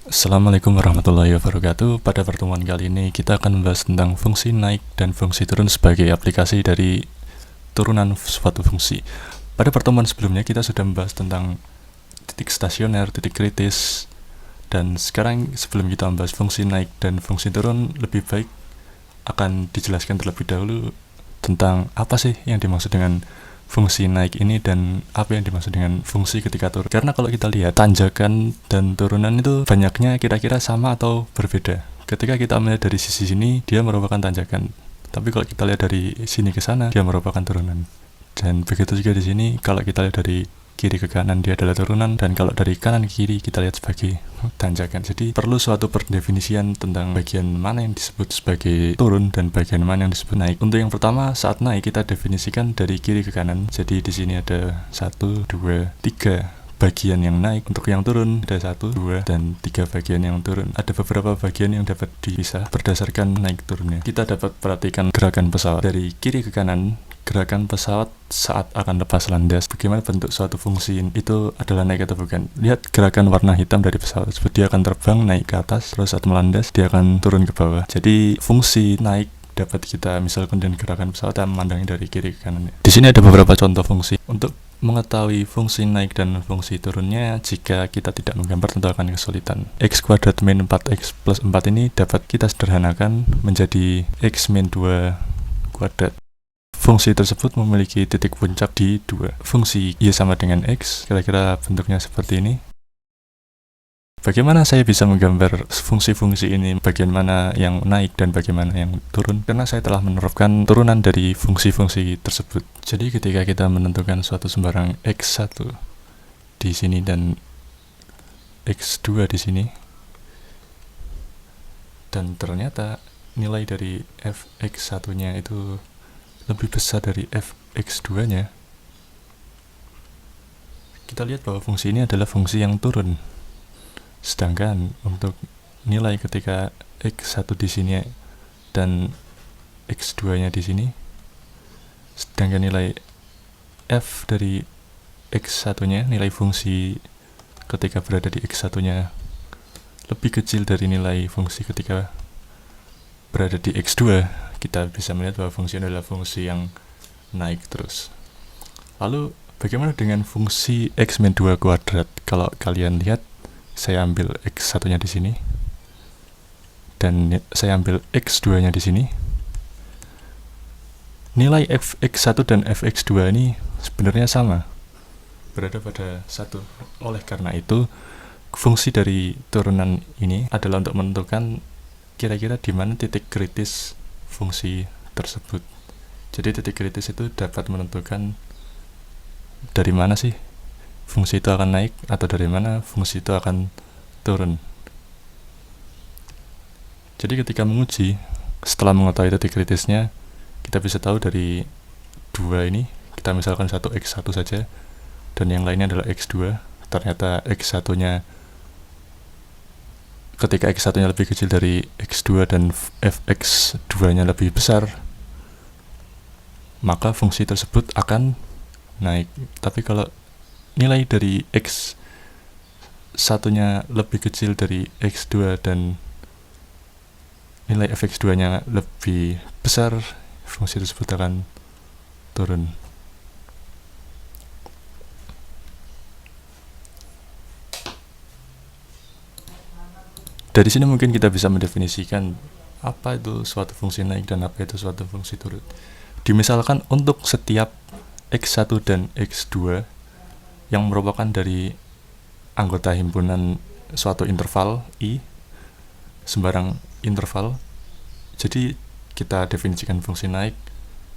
Assalamualaikum warahmatullahi wabarakatuh. Pada pertemuan kali ini kita akan membahas tentang fungsi naik dan fungsi turun sebagai aplikasi dari turunan suatu fungsi. Pada pertemuan sebelumnya kita sudah membahas tentang titik stasioner, titik kritis, dan sekarang sebelum kita membahas fungsi naik dan fungsi turun, lebih baik akan dijelaskan terlebih dahulu tentang apa sih yang dimaksud dengan fungsi naik ini dan apa yang dimaksud dengan fungsi ketika turun. Karena kalau kita lihat tanjakan dan turunan itu banyaknya kira-kira sama atau berbeda. Ketika kita melihat dari sisi sini, dia merupakan tanjakan. Tapi kalau kita lihat dari sini ke sana, dia merupakan turunan. Dan begitu juga di sini, kalau kita lihat dari kiri ke kanan dia adalah turunan, dan kalau dari kanan ke kiri kita lihat sebagai tanjakan. Jadi perlu suatu pendefinisian tentang bagian mana yang disebut sebagai turun dan bagian mana yang disebut naik. Untuk yang pertama, saat naik kita definisikan dari kiri ke kanan. Jadi di sini ada 1, 2, 3 bagian yang naik. Untuk yang turun ada 1, 2, dan 3 bagian yang turun. Ada beberapa bagian yang dapat dipisah berdasarkan naik turunnya. Kita dapat perhatikan gerakan pesawat dari kiri ke kanan. Gerakan pesawat saat akan lepas landas, bagaimana bentuk suatu fungsi itu adalah naik atau bukan. Lihat gerakan warna hitam dari pesawat tersebut, dia akan terbang naik ke atas, terus saat melandas dia akan turun ke bawah. Jadi fungsi naik dapat kita misalkan dengan gerakan pesawat yang memandangi dari kiri ke kanan. Di sini ada beberapa contoh fungsi. Untuk mengetahui fungsi naik dan fungsi turunnya, jika kita tidak menggambar tentu akan kesulitan. X kuadrat min 4x plus 4 ini dapat kita sederhanakan menjadi x min 2 kuadrat. Fungsi tersebut memiliki titik puncak di 2. Fungsi y sama dengan x, kira-kira bentuknya seperti ini. Bagaimana saya bisa menggambar fungsi-fungsi ini, bagian mana yang naik dan bagaimana yang turun? Karena saya telah menerapkan turunan dari fungsi-fungsi tersebut. Jadi ketika kita menentukan suatu sembarang x1 di sini dan x2 di sini, dan ternyata nilai dari fx1-nya itu lebih besar dari fx2-nya, kita lihat bahwa fungsi ini adalah fungsi yang turun. Sedangkan untuk nilai ketika x1 di sini dan x2-nya di sini, sedangkan nilai f dari x1-nya, nilai fungsi ketika berada di x1-nya lebih kecil dari nilai fungsi ketika berada di x2, kita bisa melihat bahwa fungsi adalah fungsi yang naik terus. Lalu bagaimana dengan fungsi x min 2 kuadrat? Kalau kalian lihat, saya ambil x1-nya di sini dan saya ambil x2-nya di sini. Nilai fx1 dan fx2 ini sebenarnya sama, berada pada 1. Oleh karena itu, fungsi dari turunan ini adalah untuk menentukan kira-kira di mana titik kritis fungsi tersebut. Jadi titik kritis itu dapat menentukan dari mana sih fungsi itu akan naik atau dari mana fungsi itu akan turun. Jadi ketika menguji, setelah mengetahui titik kritisnya, kita bisa tahu dari 2 ini, kita misalkan 1x1 saja dan yang lainnya adalah x2. Ternyata x1-nya, ketika x1-nya lebih kecil dari x2 dan fx2-nya lebih besar, maka fungsi tersebut akan naik. Tapi kalau nilai dari x1-nya lebih kecil dari x2 dan nilai fx2-nya lebih besar, fungsi tersebut akan turun. Dari sini mungkin kita bisa mendefinisikan apa itu suatu fungsi naik dan apa itu suatu fungsi turun. Dimisalkan untuk setiap x1 dan x2 yang merupakan dari anggota himpunan suatu interval i, sembarang interval. Jadi kita definisikan fungsi naik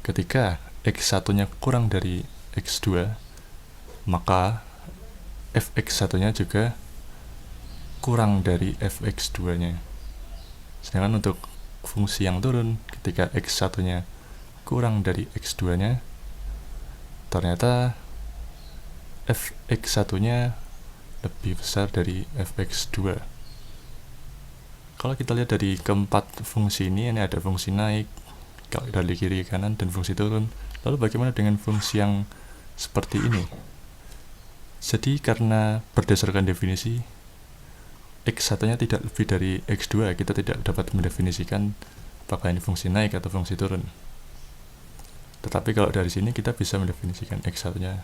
ketika x1-nya kurang dari x2, maka fx1-nya juga kurang dari fx2-nya. Sedangkan untuk fungsi yang turun, ketika x1-nya kurang dari x2-nya, ternyata fx1-nya lebih besar dari fx2. Kalau kita lihat dari keempat fungsi ini ada fungsi naik, kalau dari kiri ke kanan, dan fungsi turun. Lalu bagaimana dengan fungsi yang seperti ini? Jadi karena berdasarkan definisi, X1-nya tidak lebih dari X2, kita tidak dapat mendefinisikan apakah ini fungsi naik atau fungsi turun. Tetapi kalau dari sini kita bisa mendefinisikan X1-nya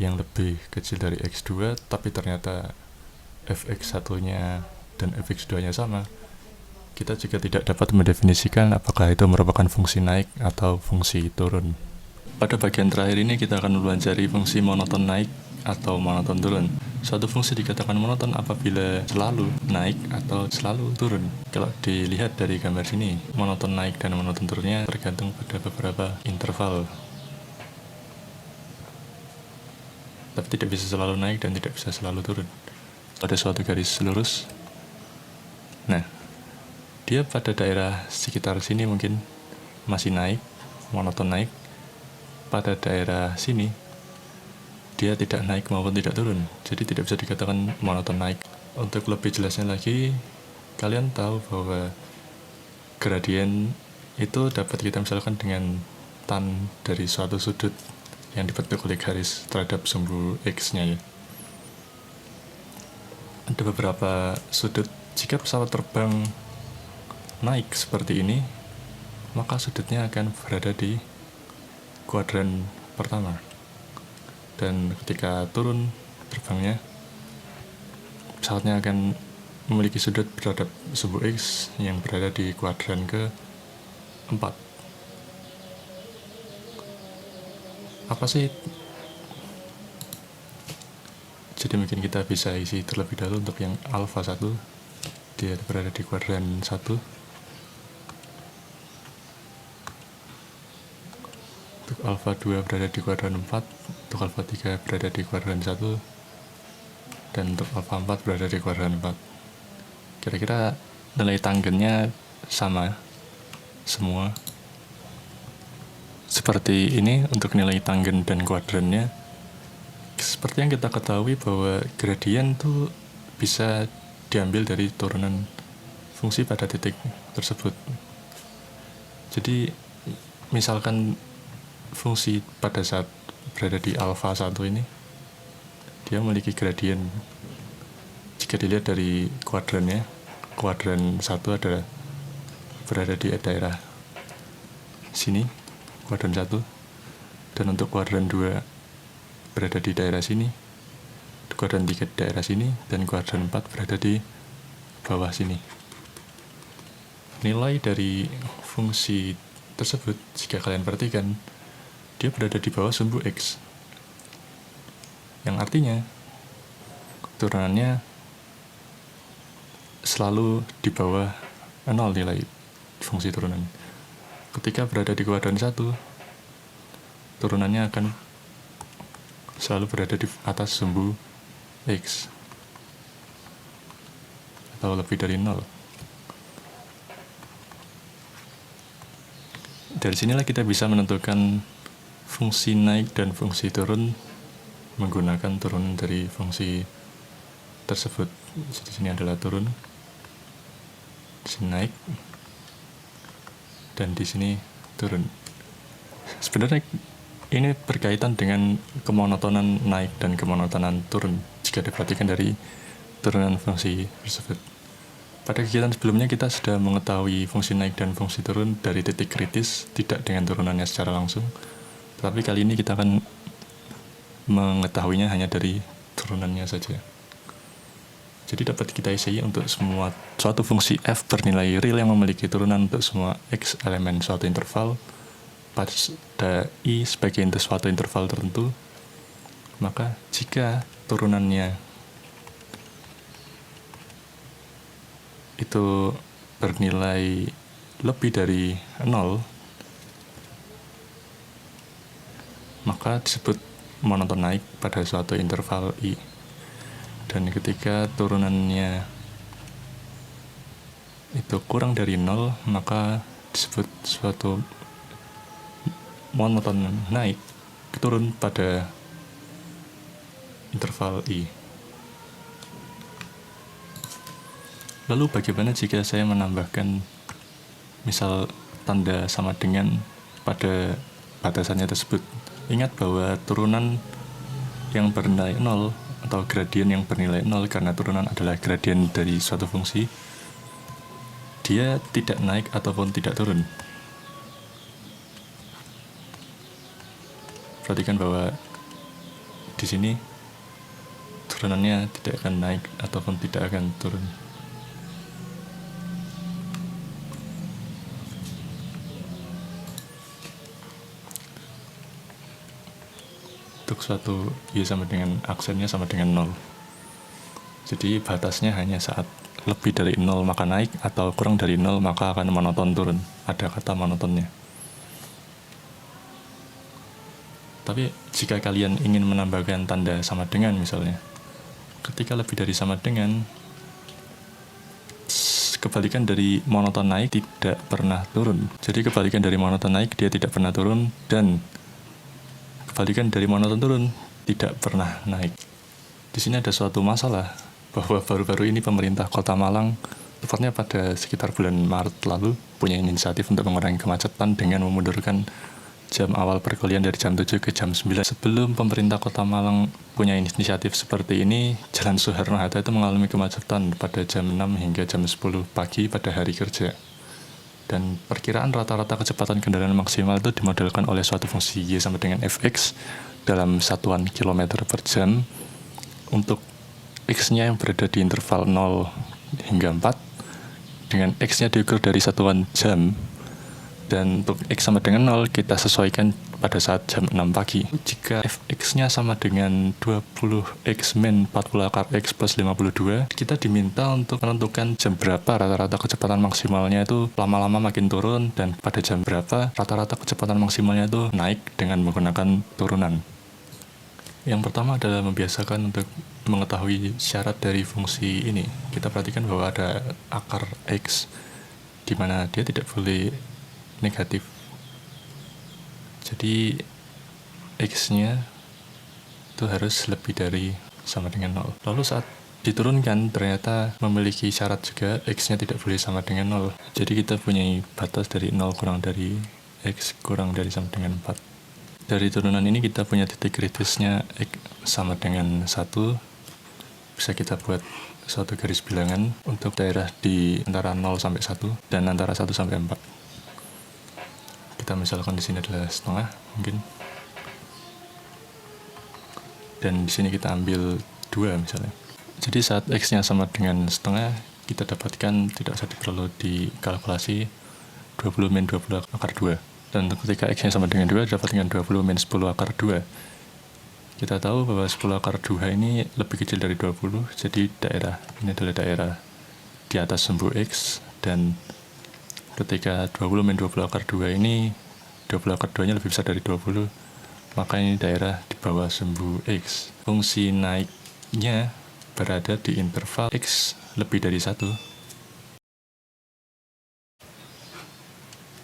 yang lebih kecil dari X2, tapi ternyata fx1-nya dan fx2-nya sama, kita juga tidak dapat mendefinisikan apakah itu merupakan fungsi naik atau fungsi turun. Pada bagian terakhir ini kita akan mempelajari fungsi monoton naik atau monoton turun. Suatu fungsi dikatakan monoton apabila selalu naik atau selalu turun. Kalau dilihat dari gambar sini, monoton naik dan monoton turunnya tergantung pada beberapa interval. Tapi tidak bisa selalu naik dan tidak bisa selalu turun. Ada suatu garis lurus. Nah, dia pada daerah sekitar sini mungkin masih naik, monoton naik. Pada daerah sini dia tidak naik maupun tidak turun, jadi tidak bisa dikatakan monoton naik. Untuk lebih jelasnya lagi, kalian tahu bahwa gradien itu dapat kita misalkan dengan tan dari suatu sudut yang dibentuk oleh garis terhadap sumbu X-nya ya. Ada beberapa sudut. Jika pesawat terbang naik seperti ini, maka sudutnya akan berada di kuadran pertama, dan ketika turun terbangnya, pesawatnya akan memiliki sudut terhadap sumbu X yang berada di kuadran ke-4. Apa sih? Jadi mungkin kita bisa isi terlebih dahulu untuk yang alpha 1, dia berada di kuadran 1. Untuk alpha 2 berada di kuadran 4, untuk alpha 3 berada di kuadran 1, dan untuk alpha 4 berada di kuadran 4. Kira-kira nilai tanggennya sama semua. Seperti ini untuk nilai tanggen dan kuadrannya. Seperti yang kita ketahui bahwa gradien itu bisa diambil dari turunan fungsi pada titik tersebut. Jadi misalkan fungsi pada saat berada di alpha 1 ini, dia memiliki gradien. Jika dilihat dari kuadrannya, kuadran 1 adalah berada di daerah sini, kuadran 1, dan untuk kuadran 2 berada di daerah sini, kuadran 3 di daerah sini, dan kuadran 4 berada di bawah sini. Nilai dari fungsi tersebut, jika kalian perhatikan, dia berada di bawah sumbu X, yang artinya turunannya selalu di bawah 0 nilai fungsi turunan. Ketika berada di kuadran 1, turunannya akan selalu berada di atas sumbu X atau lebih dari 0. Dari sinilah kita bisa menentukan fungsi naik dan fungsi turun menggunakan turunan dari fungsi tersebut. Di sini adalah turun, di sini naik, dan di sini turun. Sebenarnya ini berkaitan dengan kemonotonan naik dan kemonotonan turun jika diperhatikan dari turunan fungsi tersebut. Pada kegiatan sebelumnya kita sudah mengetahui fungsi naik dan fungsi turun dari titik kritis, tidak dengan turunannya secara langsung. Tetapi kali ini kita akan mengetahuinya hanya dari turunannya saja. Jadi dapat kita isi untuk semua suatu fungsi f bernilai real yang memiliki turunan untuk semua x elemen suatu interval pada i sebagai suatu interval tertentu, maka jika turunannya itu bernilai lebih dari 0, maka disebut monoton naik pada suatu interval i. Dan ketika turunannya itu kurang dari 0, maka disebut suatu monoton naik turun pada interval i. Lalu bagaimana jika saya menambahkan misal tanda sama dengan pada batasannya tersebut? Ingat bahwa turunan yang bernilai 0 atau gradien yang bernilai 0 karena turunan adalah gradien dari suatu fungsi, dia tidak naik ataupun tidak turun. Perhatikan bahwa di sini turunannya tidak akan naik ataupun tidak akan turun. Untuk suatu y sama dengan aksennya sama dengan 0. Jadi batasnya hanya saat lebih dari 0 maka naik, atau kurang dari 0 maka akan monoton turun. Ada kata monotonnya. Tapi jika kalian ingin menambahkan tanda sama dengan misalnya, ketika lebih dari sama dengan, kebalikan dari monoton naik tidak pernah turun. Jadi kebalikan dari monoton naik dia tidak pernah turun, dan kebalikan dari monoton turun tidak pernah naik. Di sini ada suatu masalah, bahwa baru-baru ini pemerintah Kota Malang, tepatnya pada sekitar bulan Maret lalu, punya inisiatif untuk mengurangi kemacetan dengan memundurkan jam awal perkuliahan dari jam 7 ke jam 9. Sebelum pemerintah Kota Malang punya inisiatif seperti ini, Jalan Soekarno-Hatta itu mengalami kemacetan pada jam 6 hingga jam 10 pagi pada hari kerja. Dan perkiraan rata-rata kecepatan kendaraan maksimal itu dimodelkan oleh suatu fungsi y sama dengan fx dalam satuan kilometer per jam, untuk x-nya yang berada di interval 0 hingga 4, dengan x-nya diukur dari satuan jam, dan untuk x sama dengan 0 kita sesuaikan pada saat jam 6 pagi. Jika fx-nya sama dengan 20x min 40 akar x plus 52, kita diminta untuk menentukan jam berapa rata-rata kecepatan maksimalnya itu lama-lama makin turun, dan pada jam berapa rata-rata kecepatan maksimalnya itu naik dengan menggunakan turunan. Yang pertama adalah membiasakan untuk mengetahui syarat dari fungsi ini. Kita perhatikan bahwa ada akar x, di mana dia tidak boleh negatif. Jadi x-nya itu harus lebih dari sama dengan 0. Lalu saat diturunkan ternyata memiliki syarat juga, x-nya tidak boleh sama dengan 0. Jadi kita punya batas dari 0 kurang dari x kurang dari sama dengan 4. Dari turunan ini kita punya titik kritisnya x sama dengan 1. Bisa kita buat suatu garis bilangan untuk daerah di antara 0 sampai 1 dan antara 1 sampai 4. Kita misalkan di sini adalah setengah mungkin, dan di sini kita ambil 2 misalnya. Jadi saat x-nya sama dengan setengah, kita dapatkan tidak usah perlu dikalkulasi 20 min 20 akar 2. Dan ketika x-nya sama dengan 2, dapatkan 20 min 10 akar 2. Kita tahu bahwa 10 akar 2 ini lebih kecil dari 20, jadi daerah ini adalah daerah di atas sumbu x, dan ketika 20 min 20 akar 2 ini, 20 akar 2 nya lebih besar dari 20, maka ini daerah di bawah sumbu x. Fungsi naiknya berada di interval x lebih dari 1,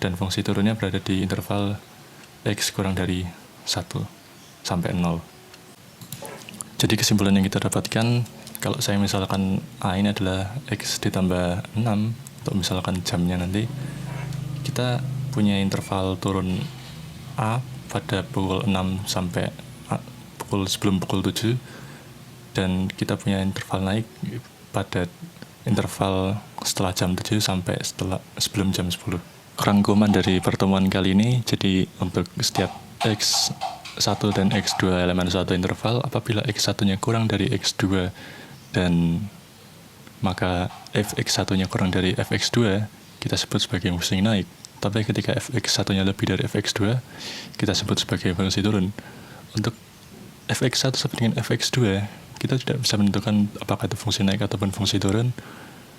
dan fungsi turunnya berada di interval x kurang dari 1 sampai 0. Jadi kesimpulan yang kita dapatkan, kalau saya misalkan a ini adalah x ditambah 6, untuk misalkan jamnya nanti, kita punya interval turun a pada pukul 6 sampai sebelum pukul 7, dan kita punya interval naik pada interval setelah jam 7 sampai sebelum jam 10. Rangkuman dari pertemuan kali ini, jadi untuk setiap x1 dan x2 elemen suatu interval, apabila x1-nya kurang dari x2 dan maka fx1-nya kurang dari fx2, kita sebut sebagai fungsi naik. Tapi ketika fx1-nya lebih dari fx2, kita sebut sebagai fungsi turun. Untuk fx1 sama dengan fx2, kita tidak bisa menentukan apakah itu fungsi naik ataupun fungsi turun.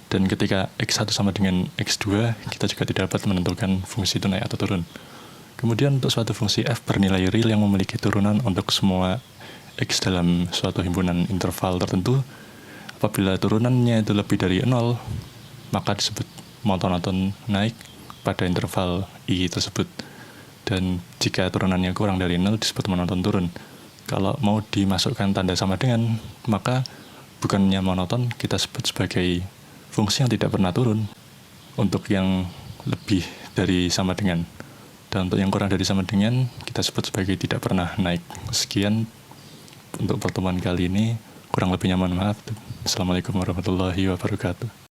Dan ketika x1 sama dengan x2, kita juga tidak dapat menentukan fungsi itu naik atau turun. Kemudian untuk suatu fungsi f bernilai real yang memiliki turunan untuk semua x dalam suatu himpunan interval tertentu, apabila turunannya itu lebih dari 0, maka disebut monoton naik pada interval i tersebut. Dan jika turunannya kurang dari 0, disebut monoton turun. Kalau mau dimasukkan tanda sama dengan, maka bukannya monoton, kita sebut sebagai fungsi yang tidak pernah turun untuk yang lebih dari sama dengan. Dan untuk yang kurang dari sama dengan, kita sebut sebagai tidak pernah naik. Sekian untuk pertemuan kali ini. Kurang lebihnya mohon maaf. Assalamualaikum warahmatullahi wabarakatuh.